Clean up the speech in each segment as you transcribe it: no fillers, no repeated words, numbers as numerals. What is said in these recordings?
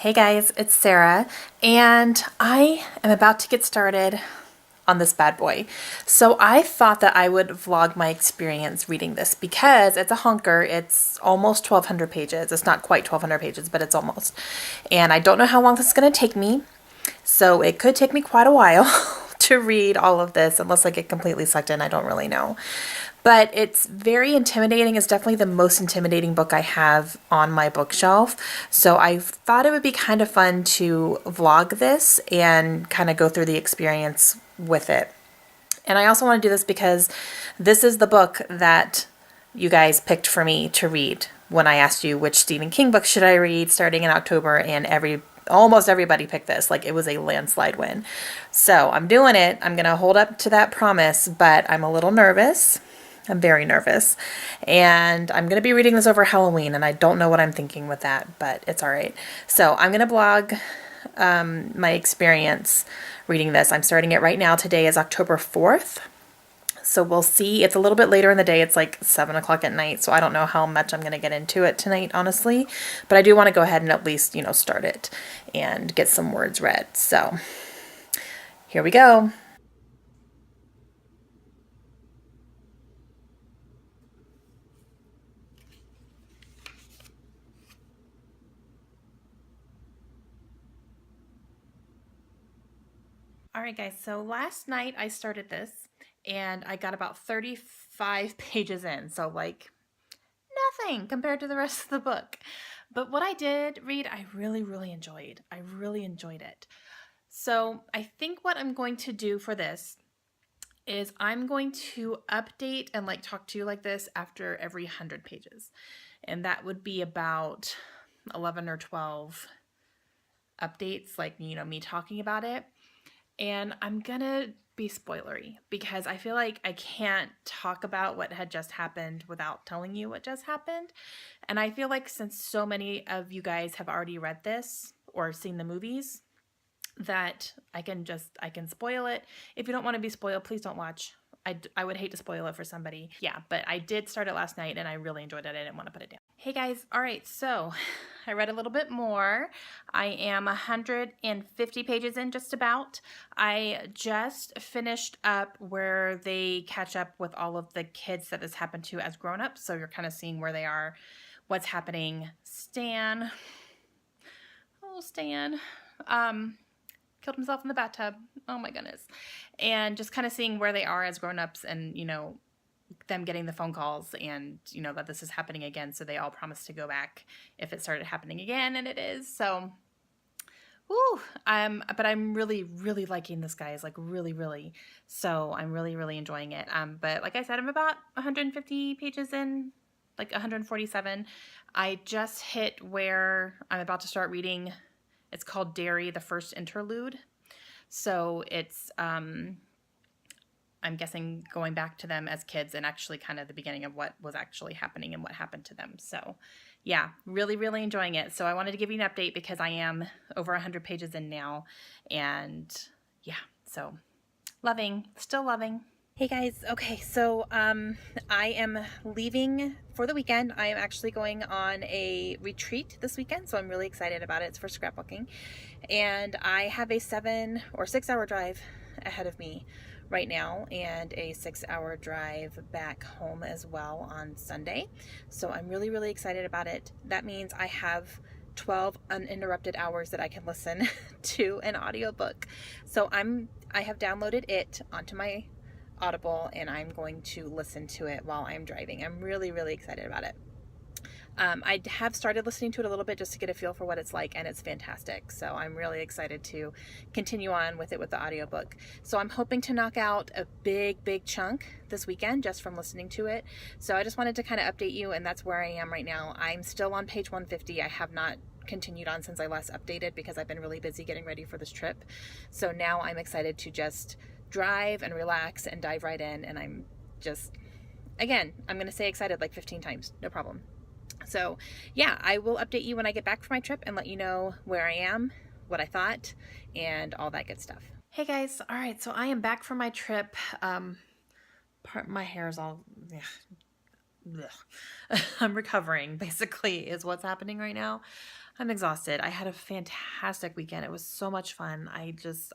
Hey guys, it's Sarah, and I am about to get started on this bad boy. So I thought that I would vlog my experience reading this because it's a honker. It's almost 1,200 pages. It's not quite 1,200 pages, but it's almost. And I don't know how long this is going to take me. So it could take me quite a while to read all of this unless I get completely sucked in. I don't really know. But it's very intimidating. It's definitely the most intimidating book I have on my bookshelf. So I thought it would be kind of fun to vlog this and kind of go through the experience with it. And I also want to do this because this is the book that you guys picked for me to read when I asked you which Stephen King book should I read starting in October, and almost everybody picked this. Like, it was a landslide win. So I'm doing it. I'm going to hold up to that promise, but I'm a little nervous. I'm very nervous, and I'm going to be reading this over Halloween, and I don't know what I'm thinking with that, but it's all right. So I'm going to blog my experience reading this. I'm starting it right now. Today is October 4th. So we'll see. It's a little bit later in the day. It's like 7 o'clock at night. So I don't know how much I'm going to get into it tonight, honestly. But I do want to go ahead and at least, start it and get some words read. So here we go. All right, guys. So last night I started this and I got about 35 pages in. So, like, nothing compared to the rest of the book. But what I did read, I really, really enjoyed. I really enjoyed it. So I think what I'm going to do for this is I'm going to update and like talk to you like this after every 100 pages. And that would be about 11 or 12 updates, like, me talking about it. And I'm gonna be spoilery because I feel like I can't talk about what had just happened without telling you what just happened. And I feel like since so many of you guys have already read this or seen the movies, that I can spoil it. If you don't want to be spoiled, please don't watch. I would hate to spoil it for somebody. Yeah, but I did start it last night and I really enjoyed it. I didn't want to put it down. Hey guys, all right, so I read a little bit more. I am 150 pages in, just about. I just finished up where they catch up with all of the kids that this happened to as grown-ups, so you're kind of seeing where they are, what's happening. Stan, killed himself in the bathtub. Oh my goodness. And just kind of seeing where they are as grown-ups and, them getting the phone calls and, that this is happening again. So they all promised to go back if it started happening again, and it is. So, but I'm really, really liking this, guys, like really, really. So I'm really, really enjoying it. But like I said, I'm about 150 pages in, like 147. I just hit where I'm about to start reading. It's called Dairy, the First Interlude. So it's, I'm guessing, going back to them as kids and actually kind of the beginning of what was actually happening and what happened to them. So yeah, really, really enjoying it. So I wanted to give you an update because I am over 100 pages in now. And yeah, so still loving. Hey guys, okay, so I am leaving for the weekend. I am actually going on a retreat this weekend, so I'm really excited about it. It's for scrapbooking, and I have a 7 or 6 hour drive ahead of me right now, and a 6 hour drive back home as well on Sunday. So I'm really, really excited about it. That means I have 12 uninterrupted hours that I can listen to an audiobook. So I have downloaded it onto my Audible, and I'm going to listen to it while I'm driving. I'm really, really excited about it. I have started listening to it a little bit just to get a feel for what it's like, and it's fantastic. So I'm really excited to continue on with it with the audiobook. So I'm hoping to knock out a big, big chunk this weekend just from listening to it. So I just wanted to kind of update you, and that's where I am right now. I'm still on page 150. I have not continued on since I last updated because I've been really busy getting ready for this trip. So now I'm excited to just drive and relax and dive right in, and I'm just, again, I'm going to say excited like 15 times, no problem. So yeah, I will update you when I get back from my trip and let you know where I am, what I thought, and all that good stuff. Hey guys, all right, so I am back from my trip. My hair is all, I'm recovering, basically, is what's happening right now. I'm exhausted. I had a fantastic weekend. It was so much fun. I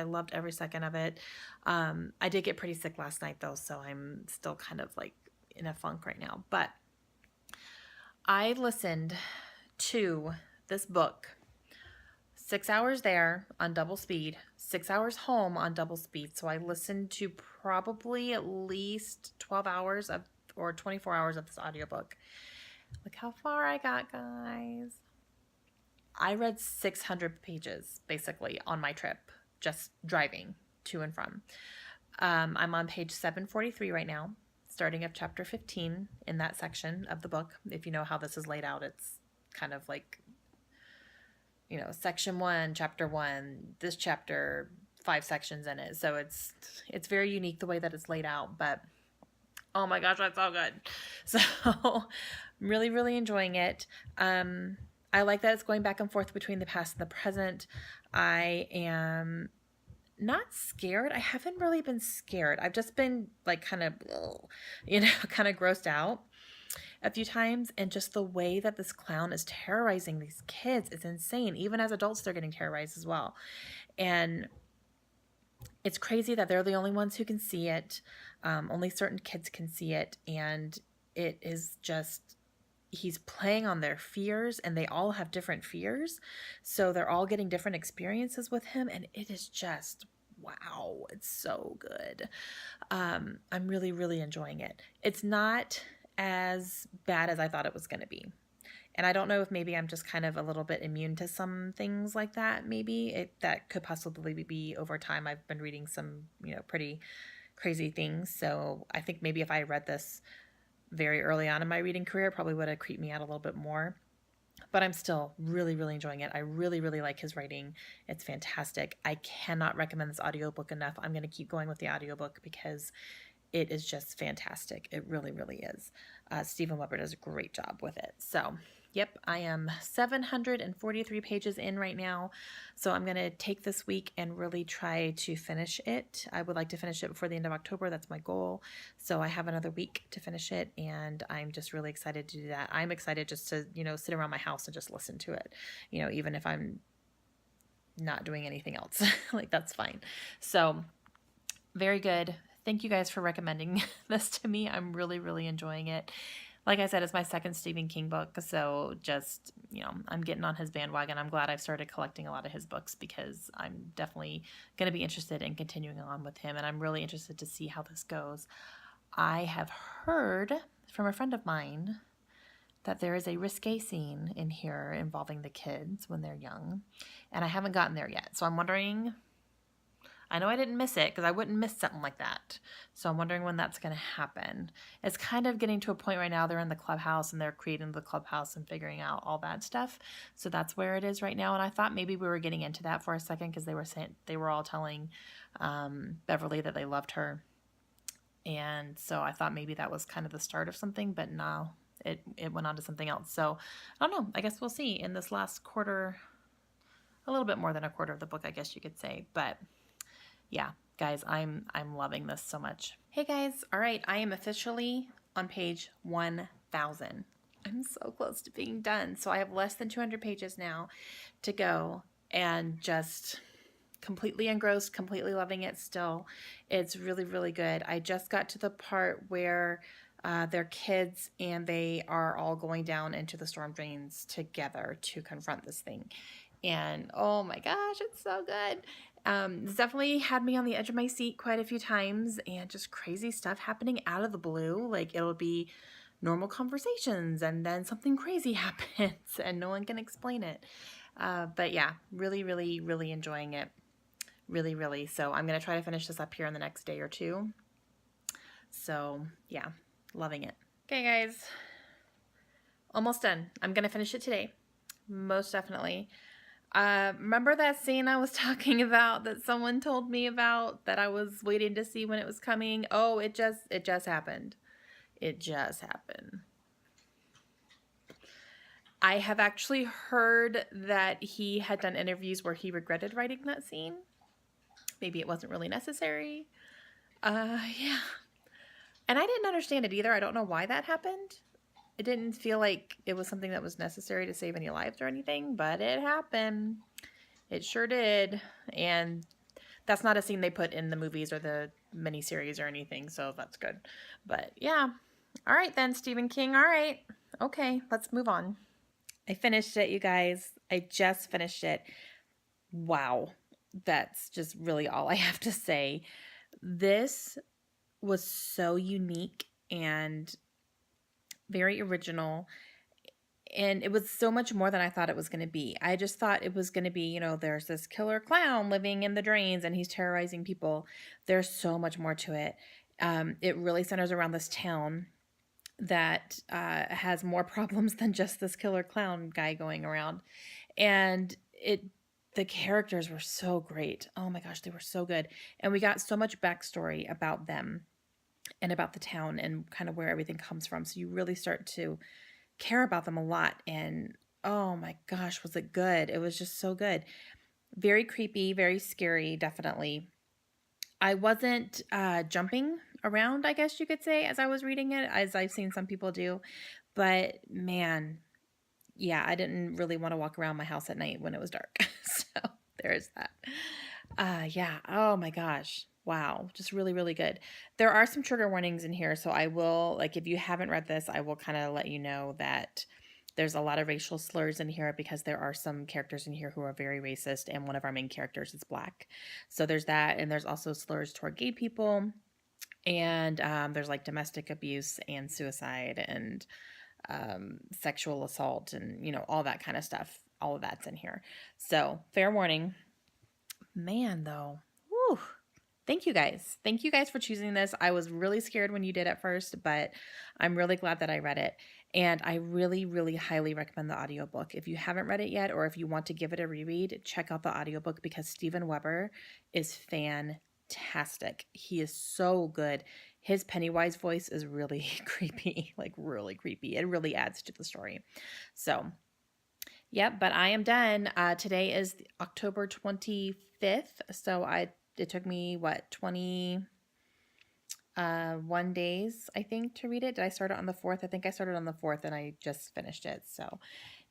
loved every second of it. I did get pretty sick last night though, so I'm still kind of like in a funk right now. But I listened to this book 6 hours there on double speed, 6 hours home on double speed. So I listened to probably at least 12 hours of or 24 hours of this audiobook. Look how far I got, guys. I read 600 pages basically on my trip, just driving to and from. I'm on page 743 right now, starting of chapter 15 in that section of the book. If you know how this is laid out, it's kind of like, section 1, chapter 1, this chapter, 5 sections in it. So it's very unique the way that it's laid out, but oh my gosh, that's so good. So I'm really, really enjoying it. I like that it's going back and forth between the past and the present. I am not scared. I haven't really been scared. I've just been like kind of, kind of grossed out a few times. And just the way that this clown is terrorizing these kids is insane. Even as adults, they're getting terrorized as well. And it's crazy that they're the only ones who can see it. Only certain kids can see it. And it is just, he's playing on their fears, and they all have different fears. So they're all getting different experiences with him. And it is just, wow, it's so good. I'm really, really enjoying it. It's not as bad as I thought it was going to be. And I don't know if maybe I'm just kind of a little bit immune to some things like that. Maybe that could possibly be over time. I've been reading some, pretty crazy things. So I think maybe if I read this very early on in my reading career, it probably would have creeped me out a little bit more. But I'm still really, really enjoying it. I really, really like his writing. It's fantastic. I cannot recommend this audiobook enough. I'm going to keep going with the audiobook because it is just fantastic. It really, really is. Stephen Weber does a great job with it. So, yep, I am 743 pages in right now. So I'm going to take this week and really try to finish it. I would like to finish it before the end of October. That's my goal. So I have another week to finish it, and I'm just really excited to do that. I'm excited just to, sit around my house and just listen to it, even if I'm not doing anything else. Like, that's fine. So, very good. Thank you guys for recommending this to me. I'm really, really enjoying it. Like I said, it's my second Stephen King book, so just, I'm getting on his bandwagon. I'm glad I've started collecting a lot of his books because I'm definitely going to be interested in continuing on with him, and I'm really interested to see how this goes. I have heard from a friend of mine that there is a risque scene in here involving the kids when they're young, and I haven't gotten there yet, so I'm wondering... I know I didn't miss it because I wouldn't miss something like that. So I'm wondering when that's going to happen. It's kind of getting to a point right now. They're in the clubhouse and they're creating the clubhouse and figuring out all that stuff. So that's where it is right now. And I thought maybe we were getting into that for a second because they were all telling Beverly that they loved her. And so I thought maybe that was kind of the start of something, but no, it went on to something else. So I don't know. I guess we'll see in this last quarter, a little bit more than a quarter of the book, I guess you could say. But yeah, guys, I'm loving this so much. Hey guys, all right, I am officially on page 1000. I'm so close to being done. So I have less than 200 pages now to go, and just completely engrossed, completely loving it still. It's really, really good. I just got to the part where they're kids and they are all going down into the storm drains together to confront this thing. And oh my gosh, it's so good. It's definitely had me on the edge of my seat quite a few times, and just crazy stuff happening out of the blue. Like, it'll be normal conversations and then something crazy happens and no one can explain it. But yeah, really, really, really enjoying it. Really, really. So I'm going to try to finish this up here in the next day or two. So yeah, loving it. Okay, guys, almost done. I'm going to finish it today. Most definitely. Remember that scene I was talking about that someone told me about that I was waiting to see when it was coming? Oh, it just happened. It just happened. I have actually heard that he had done interviews where he regretted writing that scene. Maybe it wasn't really necessary. Yeah. And I didn't understand it either. I don't know why that happened. it didn't feel like it was something that was necessary to save any lives or anything, but it happened. It sure did. And that's not a scene they put in the movies or the miniseries or anything, so that's good. But yeah. All right then, Stephen King. All right. Okay, let's move on. I finished it, you guys. I just finished it. Wow. That's just really all I have to say. This was so unique and very original. And it was so much more than I thought it was going to be. I just thought it was going to be, there's this killer clown living in the drains and he's terrorizing people. There's so much more to it. It really centers around this town that has more problems than just this killer clown guy going around. And the characters were so great. Oh my gosh, they were so good. And we got so much backstory about them and about the town and kind of where everything comes from. So you really start to care about them a lot. And oh my gosh, was it good? It was just so good. Very creepy, very scary, definitely. I wasn't jumping around, I guess you could say, as I was reading it, as I've seen some people do. But man, yeah, I didn't really want to walk around my house at night when it was dark. So there's that. Yeah. Oh my gosh. Wow. Just really, really good. There are some trigger warnings in here. So I will, like, if you haven't read this, I will kind of let you know that there's a lot of racial slurs in here because there are some characters in here who are very racist, and one of our main characters is Black. So there's that. And there's also slurs toward gay people. And there's like domestic abuse and suicide and sexual assault and, all that kind of stuff. All of that's in here. So fair warning. Man, though. Whew. Thank you guys. Thank you guys for choosing this. I was really scared when you did at first, but I'm really glad that I read it. And I really, really highly recommend the audiobook. If you haven't read it yet, or if you want to give it a reread, check out the audiobook because Steven Weber is fantastic. He is so good. His Pennywise voice is really creepy, like really creepy. It really adds to the story. So, yep, but I am done. Today is October 25th. So it took me, 21 days, I think, to read it. Did I start it on the 4th? I think I started on the 4th and I just finished it. So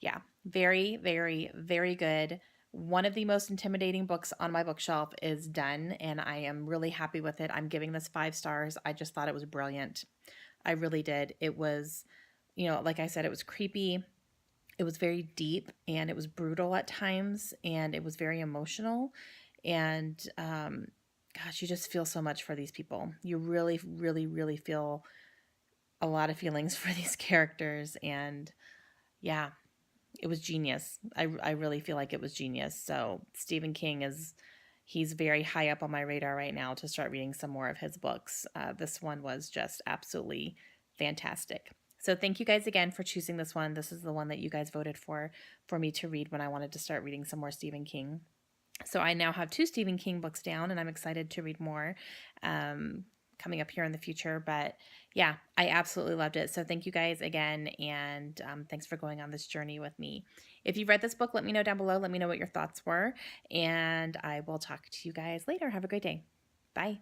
yeah, very, very, very good. One of the most intimidating books on my bookshelf is done, and I am really happy with it. I'm giving this 5 stars. I just thought it was brilliant. I really did. It was, like I said, it was creepy. It was very deep, and it was brutal at times, and it was very emotional. And gosh, you just feel so much for these people. You really, really, really feel a lot of feelings for these characters. And yeah, it was genius. I really feel like it was genius. So Stephen King he's very high up on my radar right now to start reading some more of his books. This one was just absolutely fantastic. So thank you guys again for choosing this one. This is the one that you guys voted for me to read when I wanted to start reading some more Stephen King. So I now have 2 Stephen King books down, and I'm excited to read more coming up here in the future. But yeah, I absolutely loved it. So thank you guys again, and thanks for going on this journey with me. If you've read this book, let me know down below. Let me know what your thoughts were, and I will talk to you guys later. Have a great day. Bye.